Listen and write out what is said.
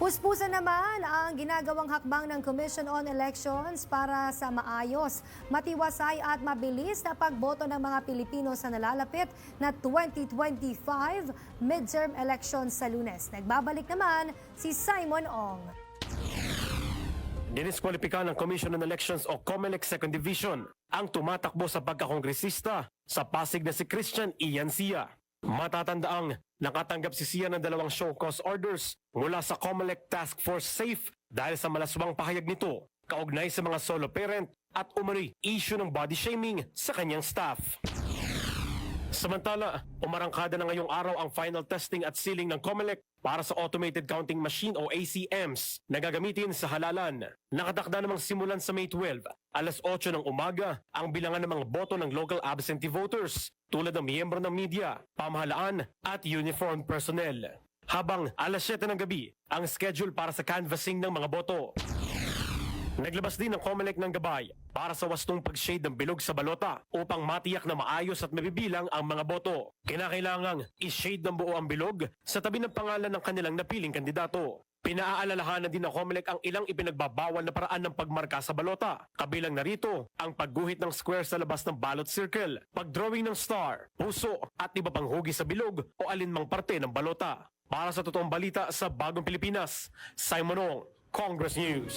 Puspusan naman ang ginagawang hakbang ng Commission on Elections para sa maayos, matiwasay at mabilis na pagboto ng mga Pilipino sa nalalapit na 2025 midterm elections sa Lunes. Nagbabalik naman si Simon Ong. Diniskwalipika ng Commission on Elections o COMELEC Second Division ang tumatakbo sa pagkakongresista sa Pasig na si Christian Ian Sia. Matatandaang nakatanggap si Sia ng 2 show cause orders mula sa COMELEC Task Force SAFE dahil sa malaswang pahayag nito kaugnay sa mga solo parent at umano'y issue ng body shaming sa kanyang staff. Samantala, umarangkada na ngayong araw ang final testing at sealing ng COMELEC para sa Automated Counting Machine o ACMs na gagamitin sa halalan. Nakatakda namang simulan sa May 12, alas 8 ng umaga, ang bilangan ng mga boto ng local absentee voters tulad ng miyembro ng media, pamahalaan at uniformed personnel. Habang alas 7 ng gabi, ang schedule para sa canvassing ng mga boto. Naglabas din ng COMELEC ng gabay para sa wastong pag-shade ng bilog sa balota upang matiyak na maayos at mabibilang ang mga boto. Kinakailangang i-shade ng buo ang bilog sa tabi ng pangalan ng kanilang napiling kandidato. Pinaaalalahanan din ng COMELEC ang ilang ipinagbabawal na paraan ng pagmarka sa balota. Kabilang narito ang pagguhit ng square sa labas ng ballot circle, pagdrawing ng star, puso at iba pang hugis sa bilog o alinmang parte ng balota. Para sa totoong balita sa Bagong Pilipinas, Simon Ong, Congress News.